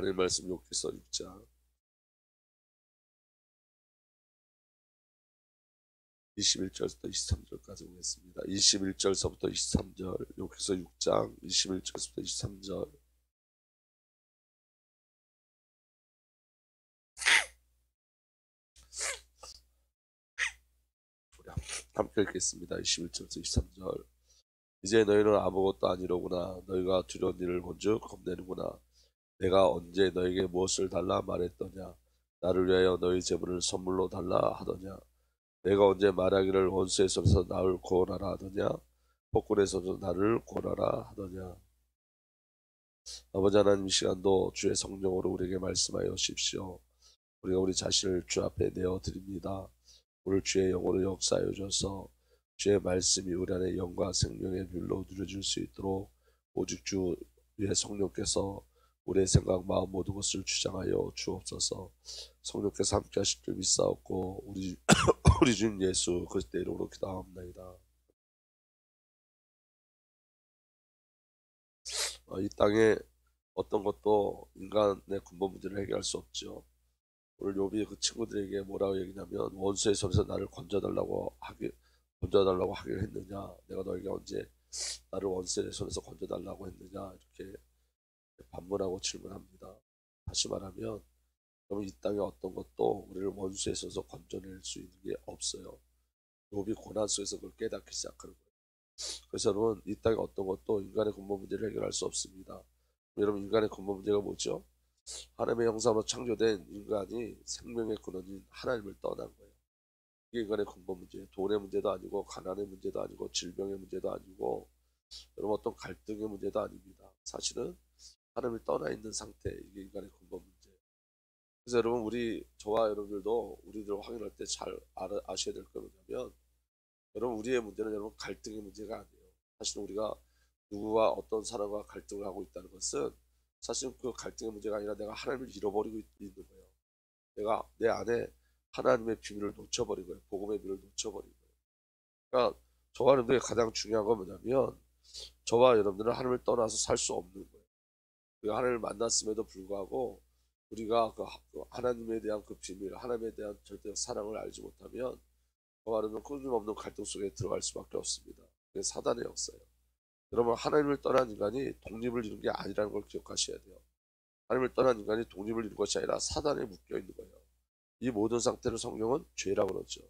하나님 말씀 욥기서 6장 21절부터 23절까지 보겠습니다. 21절서부터 23절, 욥기서 6장 21절부터 23절. 함께 읽겠습니다. 21절부터 23절. 이제 너희는 아무것도 아니로구나. 너희가 두려운 일을 본즉 겁내는구나. 내가 언제 너에게 무엇을 달라 말했더냐. 나를 위하여 너희 재물을 선물로 달라 하더냐. 내가 언제 말하기를 원수의 손에서 나를 구원하라 하더냐. 폭군에서도 나를 구원하라 하더냐. 아버지 하나님, 이 시간도 주의 성령으로 우리에게 말씀하여 주십시오. 우리가 우리 자신을 주 앞에 내어드립니다. 오늘 주의 영으로 역사하여 주셔서 주의 말씀이 우리 안에 영과 생명의 빛로 누려질 수 있도록 오직 주의 성령께서 우리의 생각, 마음 모든 것을 주장하여 주옵소서. 성령께서 함께 하실 줄 믿사옵고 우리 주님 예수 그리스도의 이름으로 기도합니다. 이 땅에 어떤 것도 인간의 근본 문제를 해결할 수 없죠. 오늘 욥이 그 친구들에게 뭐라고 얘기냐면 원수의 손에서 나를 건져달라고 하길 했느냐. 내가 너에게 언제 나를 원수의 손에서 건져달라고 했느냐. 이렇게 반문하고 질문합니다. 다시 말하면 그러면 이 땅에 어떤 것도 우리를 원수의 손에서 건져낼 수 있는 게 없어요. 욥이 고난 속에서 그걸 깨닫기 시작하는 거예요. 그래서 여러분, 이 땅에 어떤 것도 인간의 근본 문제를 해결할 수 없습니다. 여러분, 인간의 근본 문제가 뭐죠? 하나님의 형상으로 창조된 인간이 생명의 근원인 하나님을 떠난 거예요. 이게 인간의 근본 문제예요. 돈의 문제도 아니고 가난의 문제도 아니고 질병의 문제도 아니고 여러분 어떤 갈등의 문제도 아닙니다. 사실은 하나님을 떠나 있는 상태, 이게 인간의 근본 문제예요. 그래서 여러분, 저와 여러분들도 우리들 확인할 때 잘 아셔야 될 거 뭐냐면, 여러분, 우리의 문제는 여러분 갈등의 문제가 아니에요. 사실 우리가 누구와 어떤 사람과 갈등을 하고 있다는 것은 사실 그 갈등의 문제가 아니라 내가 하나님을 잃어버리고 있는 거예요. 내가 내 안에 하나님의 비밀을 놓쳐버린 거예요. 복음의 비밀을 놓쳐버린 거예요. 그러니까 저와 여러분들이 가장 중요한 건 뭐냐면, 저와 여러분들은 하나님을 떠나서 살 수 없는 거예요. 우리가 하나님을 만났음에도 불구하고 우리가 그 하나님에 대한 그 비밀, 하나님에 대한 절대적 사랑을 알지 못하면 저와 여러분은 끊임없는 갈등 속에 들어갈 수밖에 없습니다. 그게 사단의 역사예요. 여러분, 하나님을 떠난 인간이 독립을 이룬 게 아니라는 걸 기억하셔야 돼요. 하나님을 떠난 인간이 독립을 이룬 것이 아니라 사단에 묶여 있는 거예요. 이 모든 상태를 성경은 죄라고 그러죠.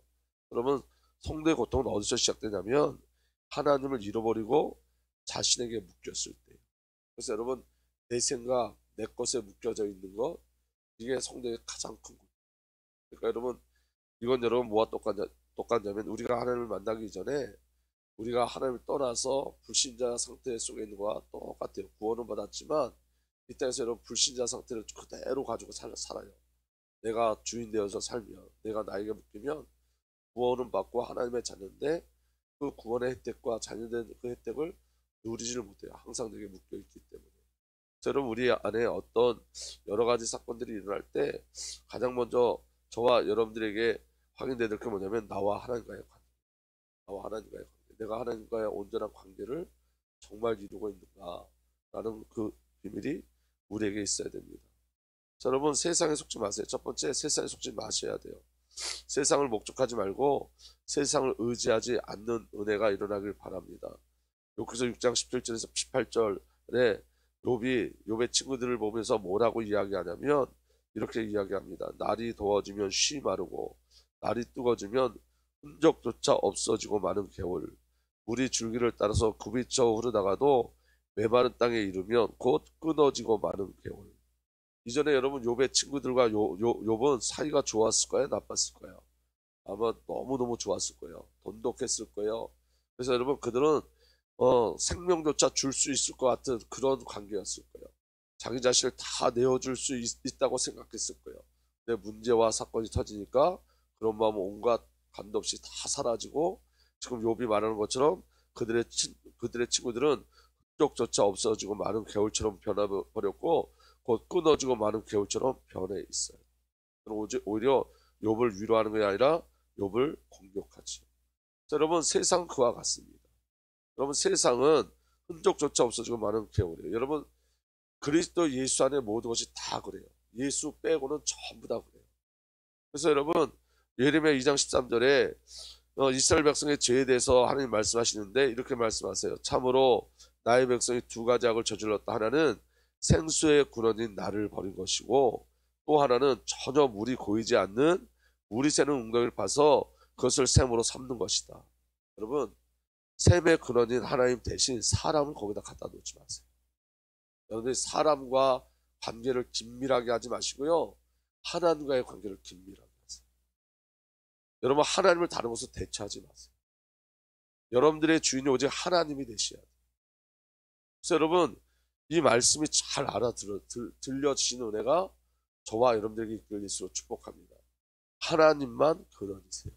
그러면 성도의 고통은 어디서 시작되냐면 하나님을 잃어버리고 자신에게 묶였을 때. 그래서 여러분, 내 생각, 내 것에 묶여져 있는 것, 이게 성도의 가장 큰 것. 그러니까 여러분, 이건 여러분 뭐와 똑같냐면 우리가 하나님을 만나기 전에 우리가 하나님을 떠나서 불신자 상태 속에 있는 거와 똑같아요. 구원은 받았지만 이 땅에서 여러분 불신자 상태를 그대로 가지고 살아요. 내가 주인 되어서 살면, 내가 나에게 묶이면 구원은 받고 하나님의 자녀인데 그 구원의 혜택과 자녀된 그 혜택을 누리지를 못해요. 항상 내게 묶여있기 때문에. 여러분, 우리 안에 어떤 여러 가지 사건들이 일어날 때 가장 먼저 저와 여러분들에게 확인돼야 될 게 뭐냐면 나와 하나님과의 관계. 나와 하나님과의 관계. 내가 하나님과의 온전한 관계를 정말 이루고 있는가 라는 그 비밀이 우리에게 있어야 됩니다. 자, 여러분, 세상에 속지 마세요. 첫 번째, 세상에 속지 마셔야 돼요. 세상을 목적하지 말고 세상을 의지하지 않는 은혜가 일어나길 바랍니다. 여기서 6장 17절에서 18절에 욥의 친구들을 보면서 뭐라고 이야기하냐면 이렇게 이야기합니다. 날이 더워지면 쉬 마르고 날이 뜨거워지면 흔적조차 없어지고 마는 겨울, 물이 줄기를 따라서 굽이쳐 흐르다가도 메마른 땅에 이르면 곧 끊어지고 마는 겨울. 이전에 여러분 욥의 친구들과 욥은 사이가 좋았을까요? 나빴을까요? 아마 너무너무 좋았을 거예요. 돈독했을 거예요. 그래서 여러분 그들은 생명조차 줄 수 있을 것 같은 그런 관계였을 거예요. 자기 자신을 다 내어줄 수 있다고 생각했을 거예요. 근데 문제와 사건이 터지니까 그런 마음은 온갖 간도 없이 다 사라지고 지금 욥이 말하는 것처럼 그들의 친구들은 흔적조차 없어지고 마른 겨울처럼 변해버렸고 곧 끊어지고 마른 겨울처럼 변해 있어요. 오히려 욥을 위로하는 게 아니라 욥을 공격하죠. 여러분, 세상은 그와 같습니다. 여러분, 세상은 흔적조차 없어지고 마는 겨울이에요. 여러분, 그리스도 예수 안에 모든 것이 다 그래요. 예수 빼고는 전부 다 그래요. 그래서 여러분, 예레미야 2장 13절에 이스라엘 백성의 죄에 대해서 하나님 말씀하시는데 이렇게 말씀하세요. 참으로 나의 백성이 두 가지 악을 저질렀다. 하나는 생수의 근원인 나를 버린 것이고, 또 하나는 전혀 물이 고이지 않는 물이 새는 웅덩이를 파서 그것을 샘으로 삼는 것이다. 여러분, 샘의 근원인 하나님 대신 사람을 거기다 갖다 놓지 마세요. 여러분들이 사람과 관계를 긴밀하게 하지 마시고요, 하나님과의 관계를 긴밀하게 하세요. 여러분, 하나님을 다른 것으로 대체하지 마세요. 여러분들의 주인이 오직 하나님이 되셔야 돼요. 그래서 여러분, 이 말씀이 잘 들려지시는 은혜가 저와 여러분들에게 이끌릴수록 축복합니다. 하나님만 근원이세요.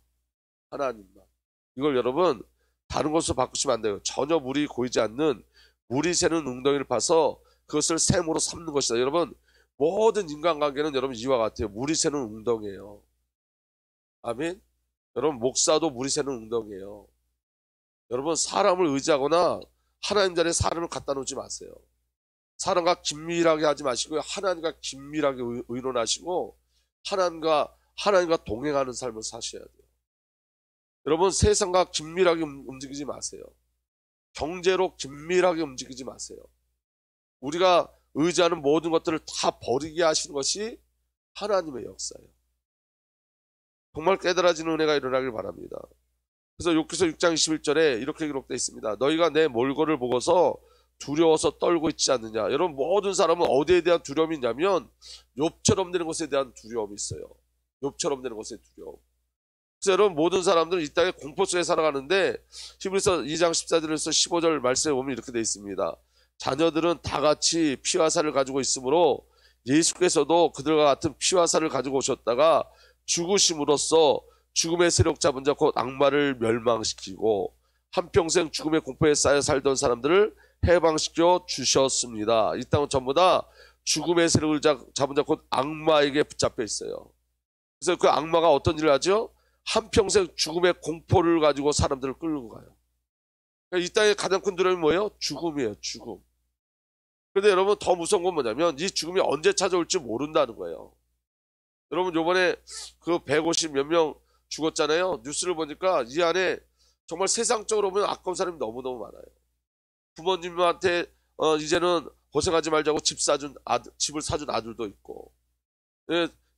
하나님만. 이걸 여러분 다른 것으로 바꾸시면 안 돼요. 전혀 물이 고이지 않는 물이 새는 웅덩이를 파서 그것을 샘으로 삼는 것이다. 여러분, 모든 인간관계는 여러분 이와 같아요. 물이 새는 웅덩이에요. 아멘. 여러분, 목사도 물이 새는 웅덩이에요. 여러분, 사람을 의지하거나 하나님 자리에 사람을 갖다 놓지 마세요. 사람과 긴밀하게 하지 마시고요, 하나님과 긴밀하게 의논하시고 하나님과 동행하는 삶을 사셔야 돼요. 여러분, 세상과 긴밀하게 움직이지 마세요. 경제로 긴밀하게 움직이지 마세요. 우리가 의지하는 모든 것들을 다 버리게 하시는 것이 하나님의 역사예요. 정말 깨달아지는 은혜가 일어나길 바랍니다. 그래서 욥기서 6장 21절에 이렇게 기록되어 있습니다. 너희가 내 몰골을 보고서 두려워서 떨고 있지 않느냐. 여러분, 모든 사람은 어디에 대한 두려움이 있냐면 욥처럼 되는 것에 대한 두려움이 있어요. 욥처럼 되는 것에 두려움. 그래서 여러분, 모든 사람들은 이 땅에 공포 속에 살아가는데 히브리서 2장 14절에서 15절 말씀에 보면 이렇게 되어 있습니다. 자녀들은 다 같이 피와 살을 가지고 있으므로 예수께서도 그들과 같은 피와 살을 가지고 오셨다가 죽으심으로써 죽음의 세력 잡은 자 곧 악마를 멸망시키고 한평생 죽음의 공포에 쌓여 살던 사람들을 해방시켜 주셨습니다. 이 땅은 전부 다 죽음의 세력을 잡은 자 곧 악마에게 붙잡혀 있어요. 그래서 그 악마가 어떤 일을 하죠? 한평생 죽음의 공포를 가지고 사람들을 끌고 가요. 그러니까 이 땅의 가장 큰 두려움이 뭐예요? 죽음이에요. 죽음. 그런데 여러분, 더 무서운 건 뭐냐면 이 죽음이 언제 찾아올지 모른다는 거예요. 여러분, 요번에 그 150 몇 명 죽었잖아요. 뉴스를 보니까 이 안에 정말 세상적으로 보면 아까운 사람이 너무너무 많아요. 부모님한테 이제는 고생하지 말자고 집을 사준 아들도 있고,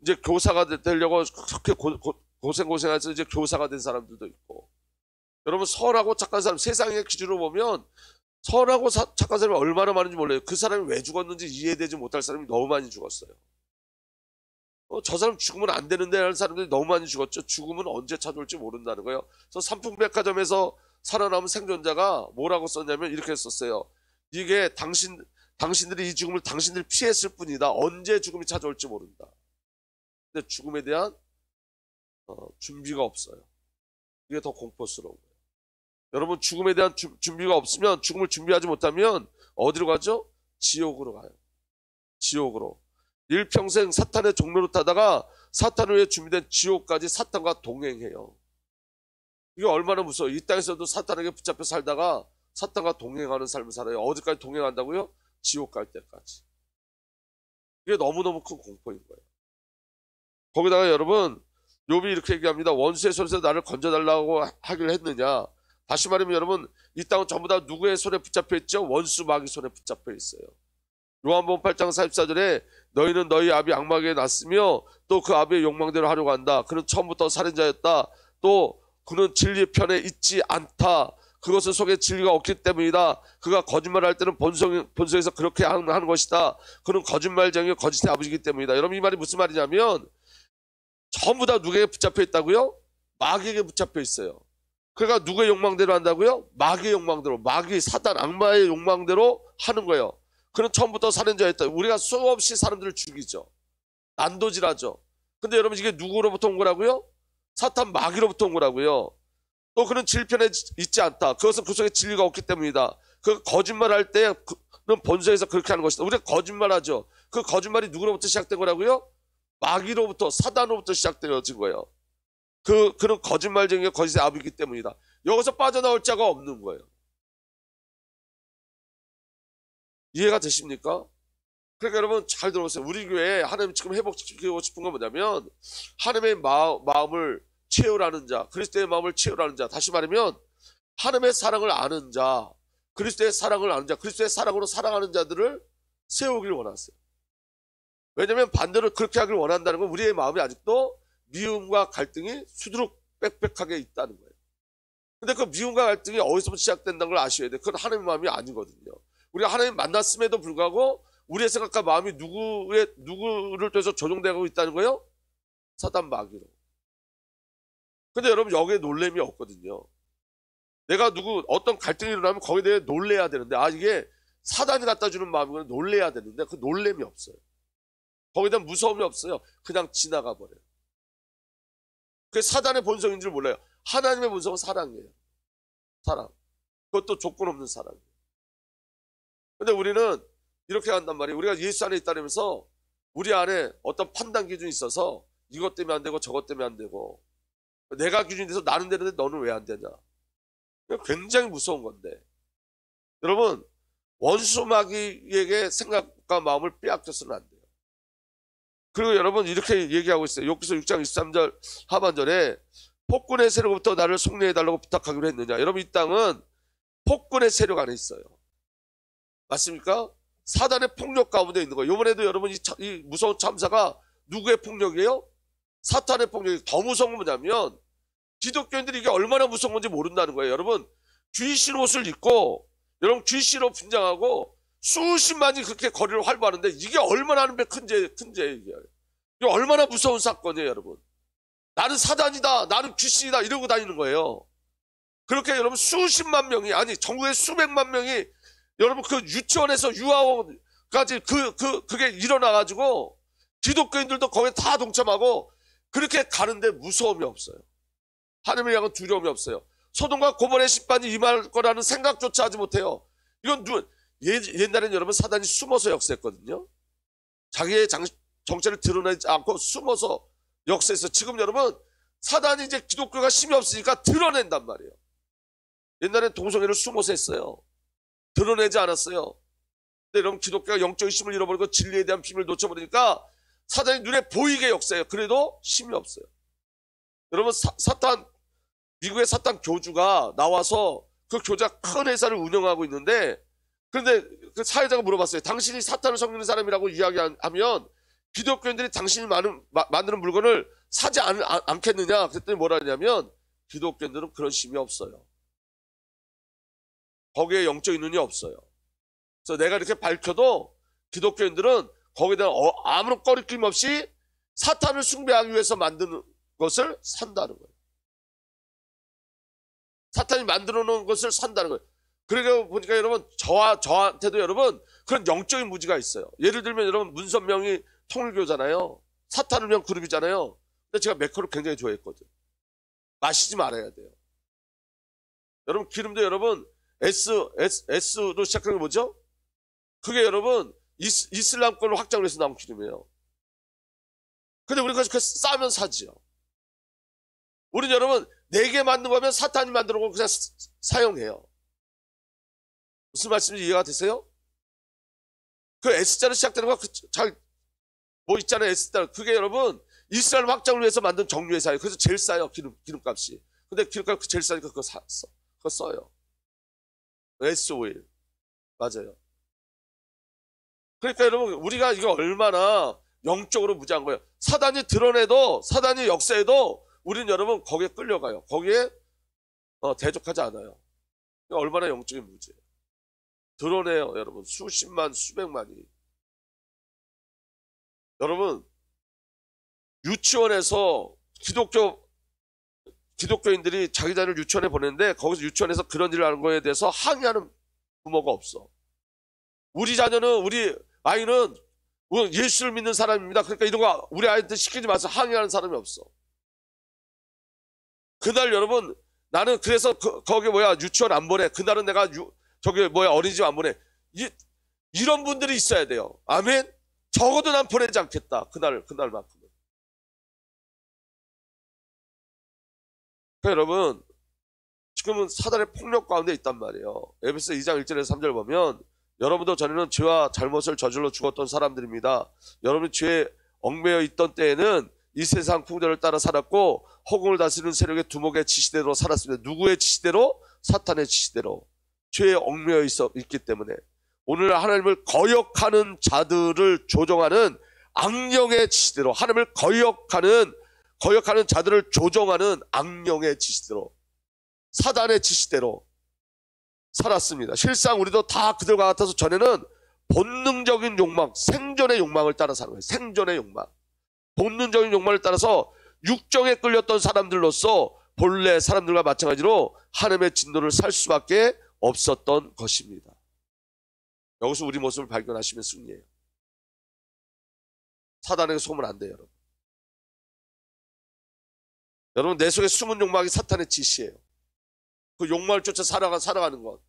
이제 교사가 되려고 그렇게 고생해서 이제 교사가 된 사람들도 있고. 여러분, 선하고 착한 사람, 세상의 기준으로 보면 선하고 착한 사람이 얼마나 많은지 몰라요. 그 사람이 왜 죽었는지 이해되지 못할 사람이 너무 많이 죽었어요. 저 사람 죽으면 안 되는데 하는 사람들이 너무 많이 죽었죠. 죽음은 언제 찾아올지 모른다는 거예요. 그래서 삼풍백화점에서 살아남은 생존자가 뭐라고 썼냐면 이렇게 썼어요. 이게 당신들이 이 죽음을 당신들이 피했을 뿐이다. 언제 죽음이 찾아올지 모른다. 근데 죽음에 대한 준비가 없어요. 이게 더 공포스러운 거예요. 여러분, 죽음에 대한 준비가 없으면, 죽음을 준비하지 못하면 어디로 가죠? 지옥으로 가요. 지옥으로. 일평생 사탄의 종로를 타다가 사탄을 위해 준비된 지옥까지 사탄과 동행해요. 이게 얼마나 무서워요. 이 땅에서도 사탄에게 붙잡혀 살다가 사탄과 동행하는 삶을 살아요. 어디까지 동행한다고요? 지옥 갈 때까지. 이게 너무너무 큰 공포인 거예요. 거기다가 여러분, 욥이 이렇게 얘기합니다. 원수의 손에서 나를 건져달라고 하기를 했느냐. 다시 말하면 여러분, 이 땅은 전부 다 누구의 손에 붙잡혀 있죠? 원수 마귀 손에 붙잡혀 있어요. 요한복음 8장 44절에 너희는 너희 아비 악마에게 났으며 또 그 아비의 욕망대로 하려고 한다. 그는 처음부터 살인자였다. 또 그는 진리 편에 있지 않다. 그것은 속에 진리가 없기 때문이다. 그가 거짓말할 때는 본성에서 그렇게 하는 것이다. 그는 거짓말쟁이 거짓의 아버지이기 때문이다. 여러분, 이 말이 무슨 말이냐면 전부 다 누구에게 붙잡혀 있다고요? 마귀에게 붙잡혀 있어요. 그러니까 누구의 욕망대로 한다고요? 마귀의 욕망대로, 마귀, 사단, 악마의 욕망대로 하는 거예요. 그는 처음부터 살인자였다. 우리가 수없이 사람들을 죽이죠. 난도질하죠. 근데 여러분, 이게 누구로부터 온 거라고요? 사탄, 마귀로부터 온 거라고요. 또 그는 진리편에 있지 않다. 그것은 그 속에 진리가 없기 때문이다. 그 거짓말할 때는 본성에서 그렇게 하는 것이다. 우리가 거짓말하죠. 그 거짓말이 누구로부터 시작된 거라고요? 마귀로부터, 사단으로부터 시작되어진 거예요. 그는 거짓말쟁이가 거짓의 아비이기 때문이다. 여기서 빠져나올 자가 없는 거예요. 이해가 되십니까? 그러니까 여러분 잘 들어보세요. 우리 교회에 하나님 지금 회복시키고 싶은 건 뭐냐면 하나님의 마음을 채우라는 자, 그리스도의 마음을 채우라는 자, 다시 말하면 하나님의 사랑을 아는 자, 그리스도의 사랑을 아는 자, 그리스도의 사랑으로 사랑하는 자들을 세우길 원하세요. 왜냐하면 반대로 그렇게 하길 원한다는 건 우리의 마음이 아직도 미움과 갈등이 수두룩 빽빽하게 있다는 거예요. 근데 그 미움과 갈등이 어디서부터 시작된다는 걸 아셔야 돼요. 그건 하나님의 마음이 아니거든요. 우리가 하나님 만났음에도 불구하고 우리의 생각과 마음이 누구를 통해서 조종되고 있다는 거예요? 사단 마귀로. 근데 여러분 여기에 놀램이 없거든요. 내가 어떤 갈등이 일어나면 거기에 대해 놀래야 되는데, 이게 사단이 갖다 주는 마음이면 놀래야 되는데 그 놀램이 없어요. 거기에 대한 무서움이 없어요. 그냥 지나가 버려요. 그게 사단의 본성인 줄 몰라요. 하나님의 본성은 사랑이에요. 사랑. 그것도 조건 없는 사랑이에요. 근데 우리는 이렇게 한단 말이에요. 우리가 예수 안에 있다면서 우리 안에 어떤 판단 기준이 있어서 이것 때문에 안 되고 저것 때문에 안 되고, 내가 기준이 돼서 나는 되는데 너는 왜 안 되냐. 굉장히 무서운 건데, 여러분 원수 마귀에게 생각과 마음을 빼앗겨서는 안 돼요. 그리고 여러분 이렇게 얘기하고 있어요. 욥기서 6장 23절 하반절에 폭군의 세력부터 나를 속례해달라고 부탁하기로 했느냐. 여러분 이 땅은 폭군의 세력 안에 있어요. 맞습니까? 사단의 폭력 가운데 있는 거예요. 이번에도 여러분 이 무서운 참사가 누구의 폭력이에요? 사탄의 폭력이. 더 무서운 건 뭐냐면 기독교인들이 이게 얼마나 무서운 건지 모른다는 거예요. 여러분 귀신 옷을 입고 여러분 귀신으로 분장하고 수십만이 그렇게 거리를 활보하는데 이게 얼마나 하는 큰 죄예요. 이게 얼마나 무서운 사건이에요. 여러분 나는 사단이다, 나는 귀신이다 이러고 다니는 거예요. 그렇게 여러분 수십만 명이, 아니 전국에 수백만 명이 여러분 그 유치원에서 유아원까지 그게 일어나가지고 기독교인들도 거기에 다 동참하고 그렇게 가는데 무서움이 없어요. 하나님을 향한 두려움이 없어요. 소돔과 고모라의 심판이 임할 거라는 생각조차 하지 못해요. 이건 옛날에는 여러분 사단이 숨어서 역사했거든요. 자기의 정체를 드러내지 않고 숨어서 역사했어. 지금 여러분 사단이 이제 기독교가 힘이 없으니까 드러낸단 말이에요. 옛날엔 동성애를 숨어서 했어요. 드러내지 않았어요. 근데 여러분 기독교가 영적인 힘을 잃어버리고 진리에 대한 힘을 놓쳐버리니까 사단이 눈에 보이게 역사해요. 그래도 힘이 없어요. 여러분 미국의 사탄 교주가 나와서 그 교주가 큰 회사를 운영하고 있는데, 그런데 그 사회자가 물어봤어요. 당신이 사탄을 섬기는 사람이라고 이야기하면 기독교인들이 당신이 만드는 물건을 사지 않겠느냐. 그랬더니 뭐라 하냐면 기독교인들은 그런 힘이 없어요. 거기에 영적인 눈이 없어요. 그래서 내가 이렇게 밝혀도 기독교인들은 거기에 대한 아무런 꺼리낌 없이 사탄을 숭배하기 위해서 만드는 것을 산다는 거예요. 사탄이 만들어 놓은 것을 산다는 거예요. 그러니까 보니까 여러분 저한테도 여러분 그런 영적인 무지가 있어요. 예를 들면 여러분 문선명이 통일교잖아요. 사탄을 위한 그룹이잖아요. 근데 제가 매커를 굉장히 좋아했거든요. 마시지 말아야 돼요. 여러분 기름도 여러분 S로 시작하는 게 뭐죠? 그게 여러분 이슬람권을 확장을 해서 나온 기름이에요. 근데 우리가 그 싸면 사지요. 우리는 여러분 내게 만든 거면 사탄이 만들어 놓은 거 그냥 사용해요. 무슨 말씀인지 이해가 되세요? 그 S자로 시작되는 거 뭐 있잖아요. S자. 그게 여러분 이스라엘 확장을 위해서 만든 정유회사예요. 그래서 제일 싸요. 기름값이. 근데 기름값이 제일 싸니까 그거 써요. S-오일. 맞아요. 그러니까 여러분 우리가 이거 얼마나 영적으로 무지한 거예요. 사단이 드러내도, 사단이 역사해도 우리는 여러분 거기에 끌려가요. 거기에 대적하지 않아요. 얼마나 영적인 무지예요. 드러내요. 여러분 수십만 수백만이. 여러분 유치원에서 기독교인들이 자기 자녀를 유치원에 보내는데 거기서 유치원에서 그런 일을 하는 거에 대해서 항의하는 부모가 없어. 우리 아이는 예수를 믿는 사람입니다. 그러니까 이런 거 우리 아이한테 시키지 마세요. 항의하는 사람이 없어. 그날 여러분 나는 그래서 거기 유치원 안 보내. 그날은 내가 어린이집 안 보내. 이런 분들이 있어야 돼요. 아멘. 적어도 난 보내지 않겠다. 그날만큼은. 그러니까 여러분 지금은 사단의 폭력 가운데 있단 말이에요. 에베소 2장 1절에서 3절 보면 여러분도 전에는 죄와 잘못을 저질러 죽었던 사람들입니다. 여러분이 죄에 얽매여 있던 때에는 이 세상 풍조를 따라 살았고 허공을 다스리는 세력의 두목의 지시대로 살았습니다. 누구의 지시대로? 사탄의 지시대로. 죄에 얽매여 있기 때문에 오늘 하나님을 거역하는 자들을 조종하는 악령의 지시대로, 하나님을 거역하는 자들을 조종하는 악령의 지시대로, 사단의 지시대로 살았습니다. 실상 우리도 다 그들과 같아서 전에는 본능적인 욕망, 생존의 욕망을 따라 사는 거예요. 생존의 욕망. 본능적인 욕망을 따라서 육정에 끌렸던 사람들로서 본래 사람들과 마찬가지로 하나님의 진노를 살 수밖에 없었던 것입니다. 여기서 우리 모습을 발견하시면 승리예요. 사단에게 속으면 안 돼요, 여러분. 여러분, 내 속에 숨은 욕망이 사탄의 지시예요. 그 욕망을 쫓아 살아가는 것,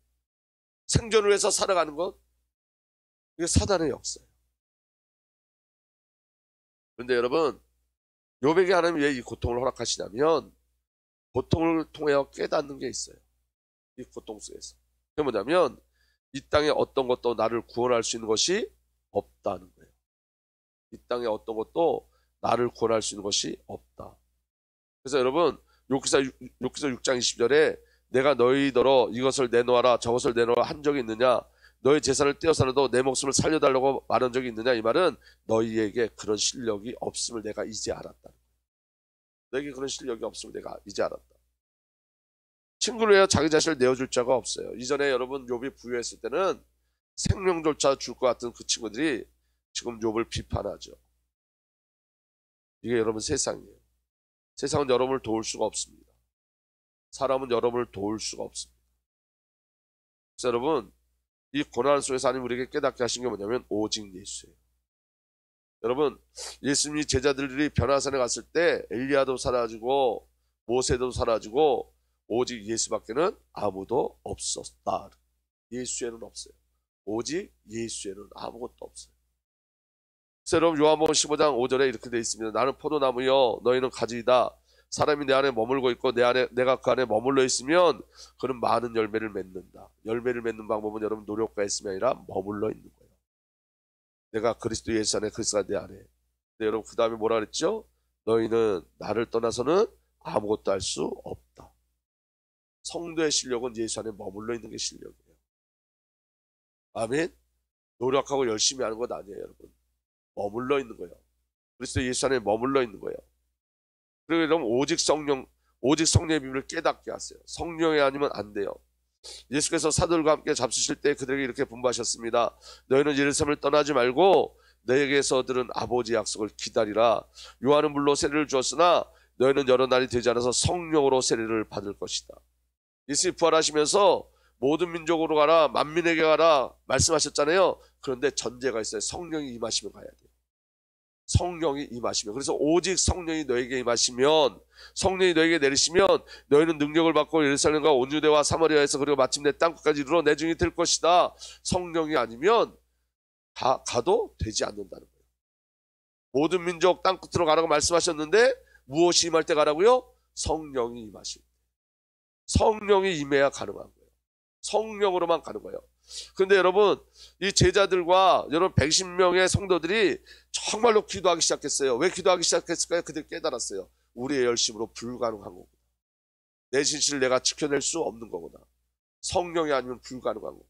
생존을 위해서 살아가는 것, 이게 사단의 역사예요. 그런데 여러분, 욥에게 하나님이 왜 이 고통을 허락하시냐면 고통을 통해 깨닫는 게 있어요. 이 고통 속에서. 그게 뭐냐면 이 땅에 어떤 것도 나를 구원할 수 있는 것이 없다는 거예요. 이 땅에 어떤 것도 나를 구원할 수 있는 것이 없다. 그래서 여러분, 욥기서 6장 20절에 내가 너희더러 이것을 내놓아라 저것을 내놓아라 한 적이 있느냐, 너의 재산을 떼어서라도 내 목숨을 살려달라고 말한 적이 있느냐, 이 말은 너희에게 그런 실력이 없음을 내가 이제 알았다. 너에게 그런 실력이 없음을 내가 이제 알았다. 친구를 위하여 자기 자신을 내어줄 자가 없어요. 이전에 여러분 욥이 부유했을 때는 생명조차 줄 것 같은 그 친구들이 지금 욥을 비판하죠. 이게 여러분 세상이에요. 세상은 여러분을 도울 수가 없습니다. 사람은 여러분을 도울 수가 없습니다. 그래서 여러분, 이 고난 속에서 하나님 우리에게 깨닫게 하신 게 뭐냐면 오직 예수예요. 여러분, 예수님이 제자들이 변화산에 갔을 때 엘리야도 사라지고 모세도 사라지고 오직 예수밖에는 아무도 없었다. 예수에는 없어요. 오직 예수에는 아무것도 없어요. 그래서 여러분, 요한복음 15장 5절에 이렇게 되어 있습니다. 나는 포도나무여 너희는 가지이다. 사람이 내 안에 머물고 있고 내가 그 안에 머물러 있으면 그는 많은 열매를 맺는다. 열매를 맺는 방법은 여러분 노력과 있음이 아니라 머물러 있는 거예요. 내가 그리스도 예수 안에, 그리스도가 내 안에. 근데 여러분 그 다음에 뭐라 그랬죠? 너희는 나를 떠나서는 아무것도 할 수 없다. 성도의 실력은 예수 안에 머물러 있는 게 실력이에요. 아멘. 노력하고 열심히 하는 것 아니에요, 여러분. 머물러 있는 거예요. 그리스도 예수 안에 머물러 있는 거예요. 그리고 여러분 오직 성령의 비밀을 깨닫게 하세요. 성령이 아니면 안 돼요. 예수께서 사도들과 함께 잡수실 때 그들에게 이렇게 분부하셨습니다. 너희는 예루살렘을 떠나지 말고 너에게서 들은 아버지의 약속을 기다리라. 요한은 물로 세례를 주었으나 너희는 여러 날이 되지 않아서 성령으로 세례를 받을 것이다. 예수님이 부활하시면서 모든 민족으로 가라, 만민에게 가라 말씀하셨잖아요. 그런데 전제가 있어요. 성령이 임하시면 가야 돼요. 성령이 임하시면. 그래서 오직 성령이 너에게 임하시면, 성령이 너에게 내리시면 너희는 능력을 받고 예루살렘과 온 유대와 사마리아에서 그리고 마침내 땅끝까지 이르러 내 증인이 될 것이다. 성령이 아니면 가도 되지 않는다는 거예요. 모든 민족 땅끝으로 가라고 말씀하셨는데 무엇이 임할 때 가라고요? 성령이 임하실 때. 성령이 임해야 가능한 거예요. 성령으로만 가는 거예요. 그런데 여러분, 이 제자들과 여러분 110명의 성도들이 정말로 기도하기 시작했어요. 왜 기도하기 시작했을까요? 그들 깨달았어요. 우리의 열심으로 불가능한 거구나. 내 진실을 내가 지켜낼 수 없는 거구나. 성령이 아니면 불가능한 거구나.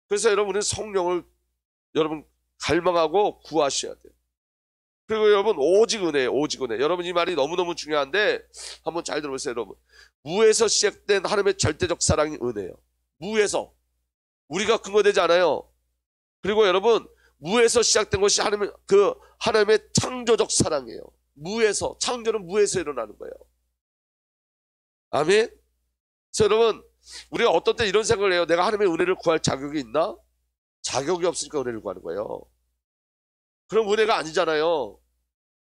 그래서 여러분은 성령을 여러분 갈망하고 구하셔야 돼요. 그리고 여러분 오직 은혜예요. 오직 은혜. 여러분 이 말이 너무너무 중요한데 한번 잘 들어보세요. 여러분, 무에서 시작된 하나님의 절대적 사랑이 은혜예요. 무에서. 우리가 근거되지 않아요. 그리고 여러분, 무에서 시작된 것이 하나님의 창조적 사랑이에요. 무에서. 창조는 무에서 일어나는 거예요. 아멘. 그래서 여러분, 우리가 어떤 때 이런 생각을 해요. 내가 하나님의 은혜를 구할 자격이 있나? 자격이 없으니까 은혜를 구하는 거예요. 그럼 은혜가 아니잖아요.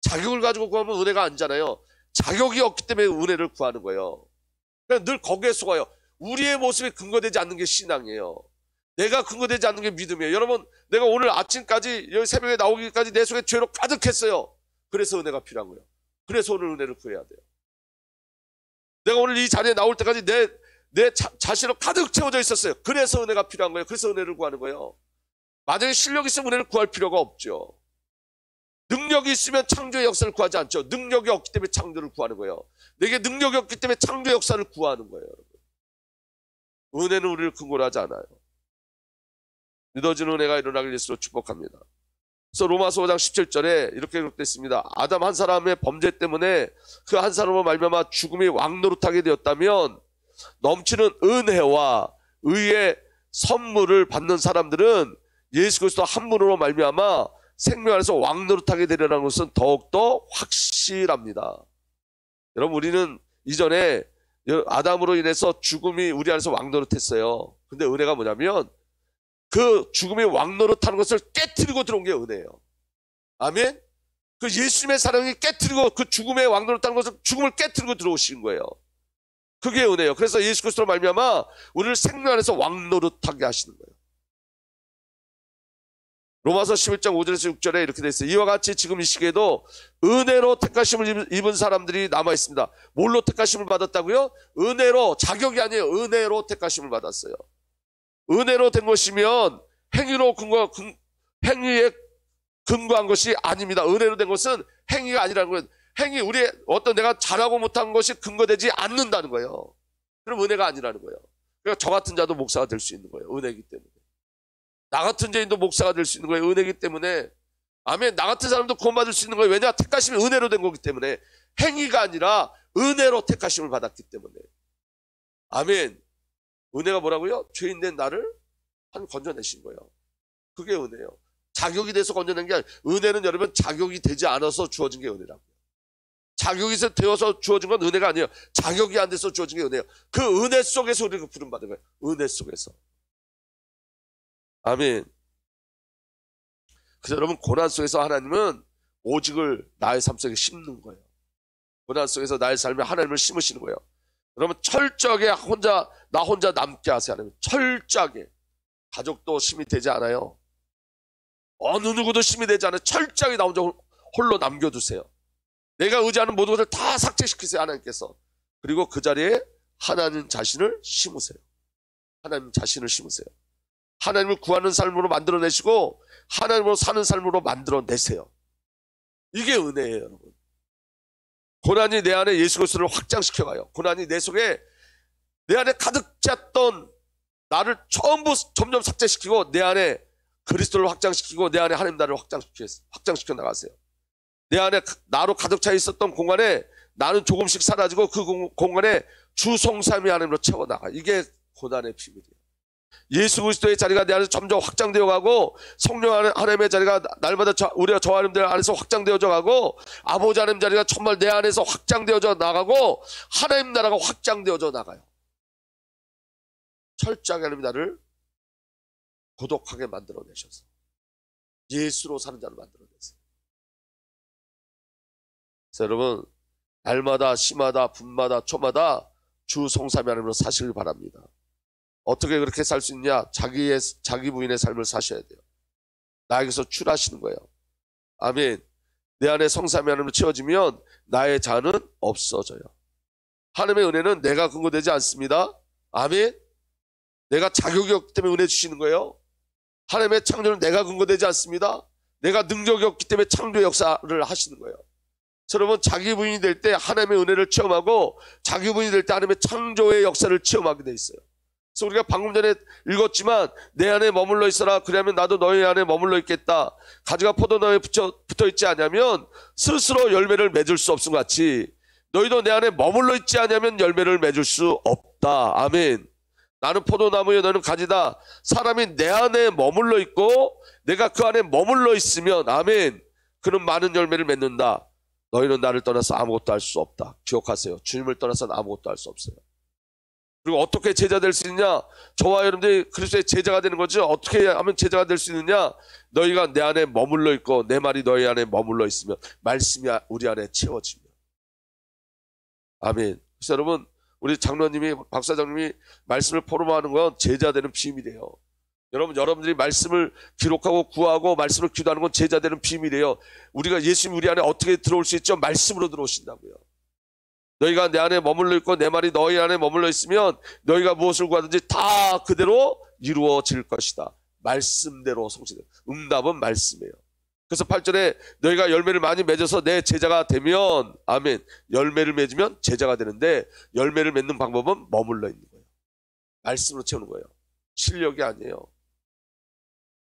자격을 가지고 구하면 은혜가 아니잖아요. 자격이 없기 때문에 은혜를 구하는 거예요. 그냥 늘 거기에 속아요. 우리의 모습에 근거되지 않는 게 신앙이에요. 내가 근거되지 않는 게 믿음이에요. 여러분, 내가 오늘 아침까지 여기 새벽에 나오기까지 내 속에 죄로 가득했어요. 그래서 은혜가 필요한 거예요. 그래서 오늘 은혜를 구해야 돼요. 내가 오늘 이 자리에 나올 때까지 내 자신으로 가득 채워져 있었어요. 그래서 은혜가 필요한 거예요. 그래서 은혜를 구하는 거예요. 만약에 실력이 있으면 은혜를 구할 필요가 없죠. 능력이 있으면 창조의 역사를 구하지 않죠. 능력이 없기 때문에 창조를 구하는 거예요. 내게 능력이 없기 때문에 창조 역사를 구하는 거예요. 여러분. 은혜는 우리를 근거로 하지 않아요. 믿어지는 은혜가 일어나길 예수로 축복합니다. 그래서 로마서 5장 17절에 이렇게 기록됐습니다. 아담 한 사람의 범죄 때문에 그 한 사람으로 말미암아 죽음이 왕노릇하게 되었다면 넘치는 은혜와 의의 선물을 받는 사람들은 예수 그리스도 한 분으로 말미암아 생명 안에서 왕노릇하게 되리라는 것은 더욱더 확실합니다. 여러분, 우리는 이전에 아담으로 인해서 죽음이 우리 안에서 왕노릇했어요. 근데 은혜가 뭐냐면 그 죽음이 왕노릇하는 것을 깨트리고 들어온 게 은혜예요. 아멘? 그 예수님의 사랑이 깨트리고 그 죽음의 왕노릇하는 것을 죽음을 깨트리고 들어오신 거예요. 그게 은혜예요. 그래서 예수 그리스도로 말미암아 우리를 생명 안에서 왕노릇하게 하시는 거예요. 로마서 11장 5절에서 6절에 이렇게 돼 있어요. 이와 같이 지금 이 시기에도 은혜로 택하심을 입은 사람들이 남아 있습니다. 뭘로 택하심을 받았다고요? 은혜로, 자격이 아니에요. 은혜로 택하심을 받았어요. 은혜로 된 것이면 행위에 근거한 것이 아닙니다. 은혜로 된 것은 행위가 아니라는 거예요. 우리의 어떤 내가 잘하고 못한 것이 근거되지 않는다는 거예요. 그럼 은혜가 아니라는 거예요. 그러니까 저 같은 자도 목사가 될 수 있는 거예요. 은혜이기 때문에. 나 같은 죄인도 목사가 될 수 있는 거예요. 은혜이기 때문에. 아멘. 나 같은 사람도 구원받을 수 있는 거예요. 왜냐? 택하심이 은혜로 된 거기 때문에. 행위가 아니라 은혜로 택하심을 받았기 때문에. 아멘. 은혜가 뭐라고요? 죄인 된 나를 건져내신 거예요. 그게 은혜예요. 자격이 돼서 건져낸 게 아니에요. 은혜는 여러분 자격이 되지 않아서 주어진 게 은혜라고요. 자격이 되어서 주어진 건 은혜가 아니에요. 자격이 안 돼서 주어진 게 은혜예요. 그 은혜 속에서 우리가 부름받은 거예요. 은혜 속에서. 아멘. 그래서 여러분, 고난 속에서 하나님은 오직을 나의 삶 속에 심는 거예요. 고난 속에서 나의 삶에 하나님을 심으시는 거예요. 여러분, 철저하게 나 혼자 남게 하세요. 하나님. 철저하게. 가족도 심이 되지 않아요. 어느 누구도 심이 되지 않아요. 철저하게 나 혼자 홀로 남겨두세요. 내가 의지하는 모든 것을 다 삭제시키세요. 하나님께서. 그리고 그 자리에 하나님 자신을 심으세요. 하나님 자신을 심으세요. 하나님을 구하는 삶으로 만들어내시고 하나님으로 사는 삶으로 만들어내세요. 이게 은혜예요, 여러분. 고난이 내 안에 예수 그리스도를 확장시켜가요. 고난이 내 속에 내 안에 가득 찼던 나를 전부 점점 삭제시키고 내 안에 그리스도를 확장시키고 내 안에 하나님 나를 확장시켜 나가세요. 내 안에 나로 가득 차 있었던 공간에 나는 조금씩 사라지고 그 공간에 주 성삼위 하나님으로 채워나가. 이게 고난의 비밀이에요. 예수 그리스도의 자리가 내 안에서 점점 확장되어 가고 성령 하나님의 자리가 날마다 우리가 저 하나님들 안에서 확장되어져 가고 아버지 하나님 자리가 정말 내 안에서 확장되어져 나가고 하나님 나라가 확장되어져 나가요. 철저하게 하나님 나를 고독하게 만들어내셔서 예수로 사는 자를 만들어내세요. 그래서 여러분, 날마다 시마다 분마다 초마다 주 성삼위 하나님으로 사시길 바랍니다. 어떻게 그렇게 살 수 있냐? 자기 부인의 삶을 사셔야 돼요. 나에게서 출하시는 거예요. 아멘. 내 안에 성삼위 하나님으로 채워지면 나의 자는 없어져요. 하나님의 은혜는 내가 근거되지 않습니다. 아멘. 내가 자격이 없기 때문에 은혜 주시는 거예요. 하나님의 창조는 내가 근거되지 않습니다. 내가 능력이 없기 때문에 창조 역사를 하시는 거예요. 여러분, 자기 부인이 될 때 하나님의 은혜를 체험하고 자기 부인이 될 때 하나님의 창조의 역사를 체험하게 돼 있어요. 그래서 우리가 방금 전에 읽었지만 내 안에 머물러 있어라. 그러면 나도 너희 안에 머물러 있겠다. 가지가 포도나무에 붙어 있지 않으면 스스로 열매를 맺을 수 없음 같이 너희도 내 안에 머물러 있지 않으면 열매를 맺을 수 없다. 아멘. 나는 포도나무에 너는 가지다. 사람이 내 안에 머물러 있고 내가 그 안에 머물러 있으면 아멘. 그는 많은 열매를 맺는다. 너희는 나를 떠나서 아무것도 할 수 없다. 기억하세요. 주님을 떠나서는 아무것도 할 수 없어요. 그리고 어떻게 제자 될 수 있느냐? 저와 여러분들이 그리스도의 제자가 되는 거죠. 어떻게 하면 제자가 될 수 있느냐? 너희가 내 안에 머물러 있고 내 말이 너희 안에 머물러 있으면 말씀이 우리 안에 채워지면. 아멘. 그래서 여러분, 우리 장로님이 박사장님이 말씀을 포럼하는 건 제자 되는 비밀이에요. 여러분들이 말씀을 기록하고 구하고 말씀을 기도하는 건 제자 되는 비밀이에요. 우리가 예수님 우리 안에 어떻게 들어올 수 있죠? 말씀으로 들어오신다고요. 너희가 내 안에 머물러 있고 내 말이 너희 안에 머물러 있으면 너희가 무엇을 구하든지 다 그대로 이루어질 것이다. 말씀대로 성취돼. 응답은 말씀이에요. 그래서 8절에 너희가 열매를 많이 맺어서 내 제자가 되면, 아멘, 열매를 맺으면 제자가 되는데 열매를 맺는 방법은 머물러 있는 거예요. 말씀으로 채우는 거예요. 실력이 아니에요.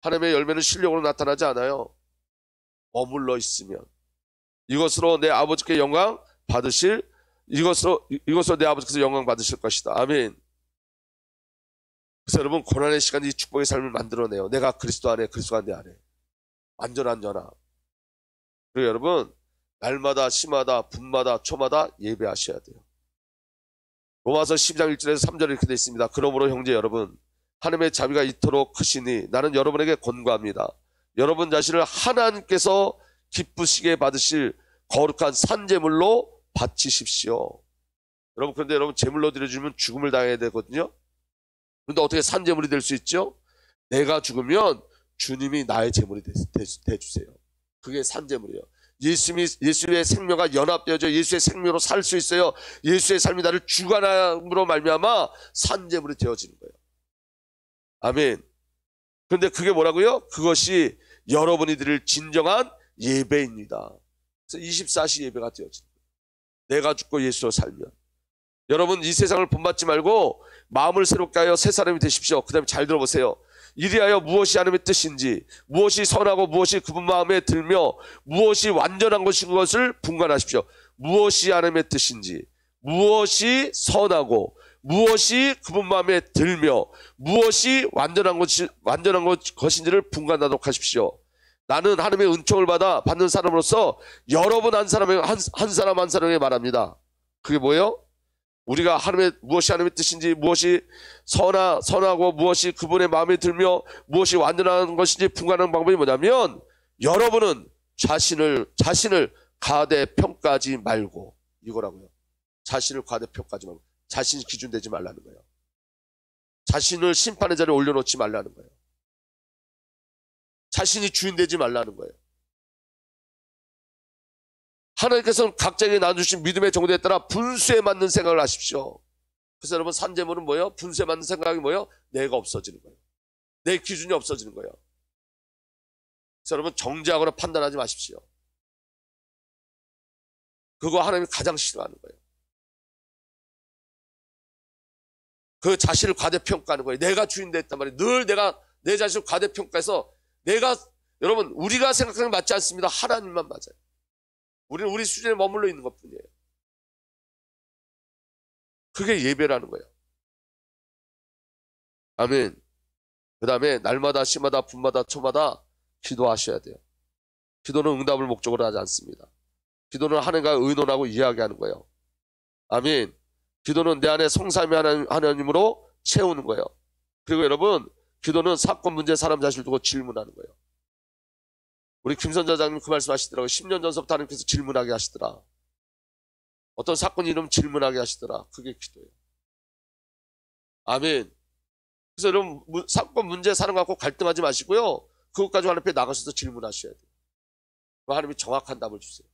하나님의 열매는 실력으로 나타나지 않아요. 머물러 있으면. 이것으로 내 아버지께 영광 받으실, 이것으로 내 아버지께서 영광 받으실 것이다. 아멘. 그래서 여러분, 고난의 시간이 축복의 삶을 만들어내요. 내가 그리스도 안에, 그리스도가 내 안에. 완전한 연합. 그리고 여러분, 날마다 시마다 분마다 초마다 예배하셔야 돼요. 로마서 12장 1절에서 3절에 이렇게 되어 있습니다. 그러므로 형제 여러분, 하나님의 자비가 이토록 크시니 나는 여러분에게 권고합니다. 여러분 자신을 하나님께서 기쁘시게 받으실 거룩한 산제물로 바치십시오. 여러분, 그런데 여러분, 제물로 드려주면 죽음을 당해야 되거든요. 그런데 어떻게 산제물이 될 수 있죠? 내가 죽으면 주님이 나의 제물이 돼주세요. 그게 산제물이에요. 예수의 생명과 연합되어져 예수의 생명으로 살 수 있어요. 예수의 삶이 나를 주관함으로 말미암아 산제물이 되어지는 거예요. 아멘. 그런데 그게 뭐라고요? 그것이 여러분이 드릴 진정한 예배입니다. 그래서 24시 예배가 되어지는 거예요. 내가 죽고 예수로 살면. 여러분, 이 세상을 본받지 말고 마음을 새롭게 하여 새 사람이 되십시오. 그 다음에 잘 들어보세요. 이리하여 무엇이 하나님의 뜻인지, 무엇이 선하고 무엇이 그분 마음에 들며 무엇이 완전한 것인 것을 분간하십시오. 무엇이 하나님의 뜻인지, 무엇이 선하고 무엇이 그분 마음에 들며 무엇이 완전한 것인지를 분간하도록 하십시오. 나는 하나님의 은총을 받는 사람으로서 여러분 한 사람 한 사람에게 말합니다. 그게 뭐예요? 우리가 무엇이 하나님의 뜻인지, 무엇이 선하고 무엇이 그분의 마음에 들며 무엇이 완전한 것인지 분간하는 방법이 뭐냐면, 여러분은 자신을 과대평가하지 말고, 이거라고요. 자신을 과대평가하지 말고, 자신이 기준 되지 말라는 거예요. 자신을 심판의 자리에 올려놓지 말라는 거예요. 자신이 주인 되지 말라는 거예요. 하나님께서는 각자에게 나눠주신 믿음의 정도에 따라 분수에 맞는 생각을 하십시오. 그래서 여러분, 산제물은 뭐예요? 분수에 맞는 생각이 뭐예요? 내가 없어지는 거예요. 내 기준이 없어지는 거예요. 그래서 여러분, 정죄하거나 판단하지 마십시오. 그거 하나님이 가장 싫어하는 거예요. 그 자신을 과대평가하는 거예요. 내가 주인 됐단 말이에요. 늘 내가 내 자신을 과대평가해서 여러분, 우리가 생각하는 게 맞지 않습니다. 하나님만 맞아요. 우리는 우리 수준에 머물러 있는 것 뿐이에요. 그게 예배라는 거예요. 아멘. 그 다음에 날마다 시마다 분마다 초마다 기도하셔야 돼요. 기도는 응답을 목적으로 하지 않습니다. 기도는 하나님과 의논하고 이야기하는 거예요. 아멘. 기도는 내 안에 성삼위 하나님으로 채우는 거예요. 그리고 여러분, 기도는 사건, 문제, 사람 자신을 두고 질문하는 거예요. 우리 김선자장님 그 말씀 하시더라고요. 10년 전서부터 하나님께서 질문하게 하시더라. 어떤 사건이 일어나면 질문하게 하시더라. 그게 기도예요. 아멘. 그래서 여러분, 사건, 문제, 사람 갖고 갈등하지 마시고요. 그것 가지고 하나님 앞에 나가셔서 질문하셔야 돼요. 하나님이 정확한 답을 주세요.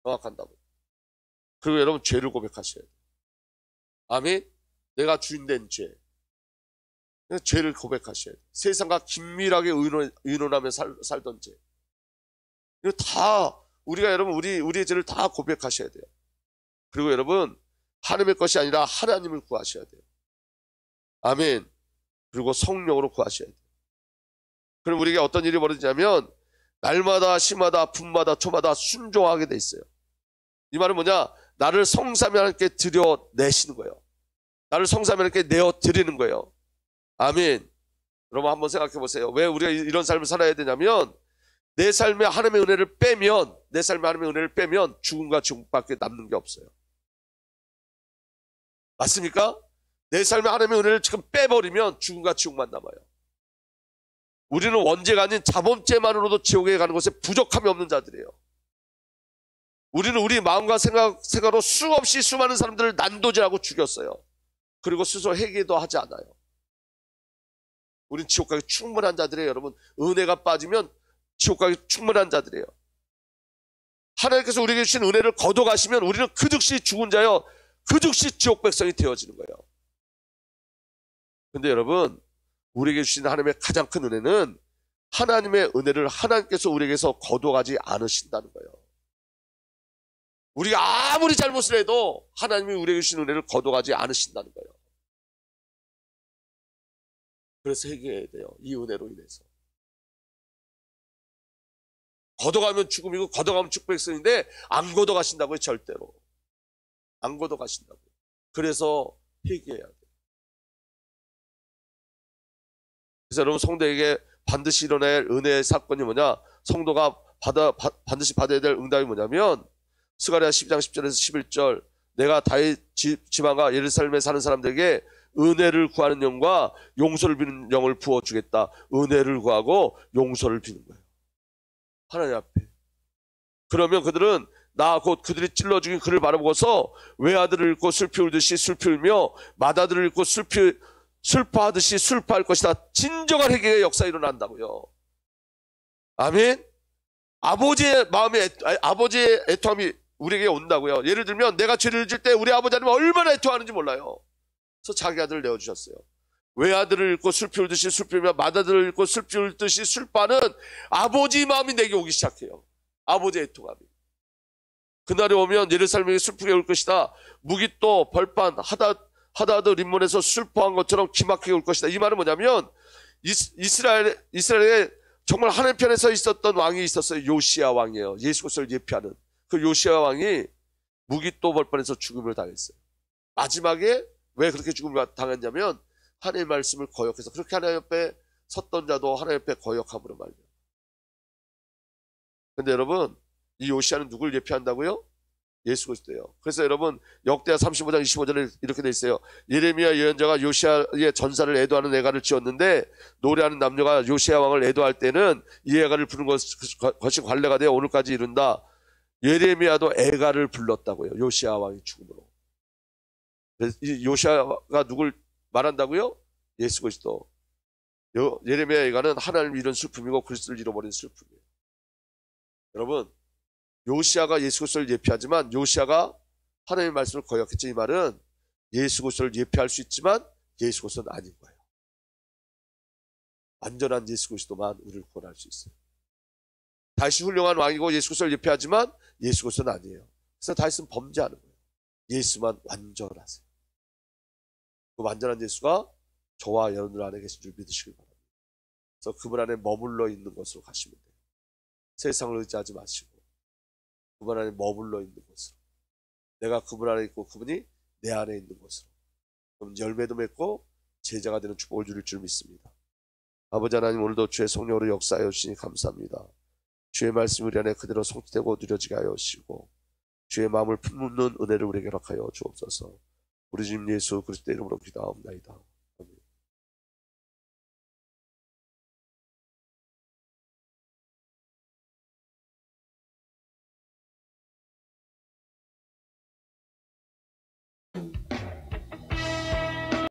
정확한 답을. 그리고 여러분, 죄를 고백하셔야 돼요. 아멘. 내가 주인된 죄. 죄를 고백하셔야 돼요. 세상과 긴밀하게 의논하며 살던 죄. 이거 다 여러분, 우리의 죄를 다 고백하셔야 돼요. 그리고 여러분, 하나님의 것이 아니라 하나님을 구하셔야 돼요. 아멘. 그리고 성령으로 구하셔야 돼요. 그럼 우리에게 어떤 일이 벌어지냐면, 날마다 시마다 분마다 초마다 순종하게 돼 있어요. 이 말은 뭐냐? 나를 성삼위 하나님께 드려내시는 거예요. 나를 성삼위 하나님께 내어드리는 거예요. 아멘. 여러분, 한번 생각해 보세요. 왜 우리가 이런 삶을 살아야 되냐면, 내 삶에 하나님의 은혜를 빼면 죽음과 지옥밖에 남는 게 없어요. 맞습니까? 내 삶에 하나님의 은혜를 지금 빼버리면 죽음과 지옥만 남아요. 우리는 원죄가 아닌 자범죄만으로도 지옥에 가는 것에 부족함이 없는 자들이에요. 우리는 우리 마음과 생각으로 수없이 수많은 사람들을 난도질하고 죽였어요. 그리고 스스로 회개도 하지 않아요. 우린 지옥 가기 충분한 자들이에요. 여러분, 은혜가 빠지면 지옥 가기 충분한 자들이에요. 하나님께서 우리에게 주신 은혜를 거둬가시면 우리는 그 즉시 죽은 자여 그 즉시 지옥 백성이 되어지는 거예요. 근데 여러분, 우리에게 주신 하나님의 가장 큰 은혜는 하나님의 은혜를 하나님께서 우리에게서 거둬가지 않으신다는 거예요. 우리가 아무리 잘못을 해도 하나님이 우리에게 주신 은혜를 거둬가지 않으신다는 거예요. 그래서 회개해야 돼요. 이 은혜로 인해서. 걷어가면 죽음이고 걷어가면 축복백성인데 안 걷어가신다고요. 절대로 안 걷어가신다고요. 그래서 회개해야 돼요. 그래서 여러분, 성도에게 반드시 일어날 은혜의 사건이 뭐냐, 성도가 반드시 받아야 될 응답이 뭐냐면 스가랴 12장 10절에서 11절, 내가 다윗 지방과 예루살렘에 사는 사람들에게 은혜를 구하는 영과 용서를 비는 영을 부어주겠다. 은혜를 구하고 용서를 비는 거예요. 하나님 앞에. 그러면 그들은 나 곧 그들이 찔러 죽인 그를 바라보고서 외아들을 읽고 슬피 울듯이 슬피 울며 맏아들을 읽고 슬퍼하듯이 슬퍼할 것이다. 진정한 회개의 역사 일어난다고요. 아멘. 아버지의 마음에 아버지의 애통함이 우리에게 온다고요. 예를 들면 내가 죄를 질 때 우리 아버지 하나님은 얼마나 애통하는지 몰라요. 그래서 자기 아들을 내어주셨어요. 외아들을 읽고 슬피 울듯이 슬피 울며 맏아들을 읽고 슬피 울듯이 슬퍼하는 아버지 마음이 내게 오기 시작해요. 아버지의 애통함이. 그날이 오면 예루살렘이 슬프게 올 것이다. 무기또 벌판 하다드 림몬에서 슬퍼한 것처럼 기막히게 올 것이다. 이 말은 뭐냐면 이스라엘에 정말 하나님 편에 서 있었던 왕이 있었어요. 요시야 왕이에요. 예수 그리스도를 예표하는 그 요시야 왕이 무기또 벌판에서 죽음을 당했어요. 마지막에 왜 그렇게 죽음을 당했냐면 하나님의 말씀을 거역해서, 그렇게 하나님 옆에 섰던 자도 하나님 옆에 거역함으로 말이에요. 근데 여러분, 이 요시야는 누굴 예표한다고요? 예수 그리스도예요. 그래서 여러분, 역대하 35장 25절에 이렇게 돼 있어요. 예레미야 예언자가 요시야의 전사를 애도하는 애가를 지었는데 노래하는 남녀가 요시야 왕을 애도할 때는 이 애가를 부른 것이 관례가 되어 오늘까지 이른다. 예레미야도 애가를 불렀다고요. 요시야 왕이 죽음으로. 이 요시야가 누굴 말한다고요? 예수 그리스도. 예레미야 애가는 하나님을 잃은 슬픔이고 그리스도를 잃어버린 슬픔이에요. 여러분, 요시야가 예수 그리스도를 예표하지만 요시야가 하나님의 말씀을 거역했죠. 이 말은 예수 그리스도를 예표할 수 있지만 예수 그리스도는 아닌 거예요. 완전한 예수 그리스도만 우리를 구원할 수 있어요. 다윗이 훌륭한 왕이고 예수 그리스도를 예표하지만 예수 그리스도는 아니에요. 그래서 다윗은 범죄하는 거예요. 예수만 완전하세요. 그 완전한 예수가 저와 여러분들 안에 계신 줄 믿으시길 바랍니다. 그래서 그분 안에 머물러 있는 것으로 가시면 돼요. 세상을 의지하지 마시고 그분 안에 머물러 있는 것으로, 내가 그분 안에 있고 그분이 내 안에 있는 것으로, 그럼 열매도 맺고 제자가 되는 축복을 주릴 줄 믿습니다. 아버지 하나님, 오늘도 주의 성령으로 역사하여 주시니 감사합니다. 주의 말씀이 우리 안에 그대로 성취되고 누려지게 하여 주시고 주의 마음을 품는 은혜를 우리에게 허락하여 주옵소서. 우리 주님 예수 그리스도의 이름으로 기도하옵나이다.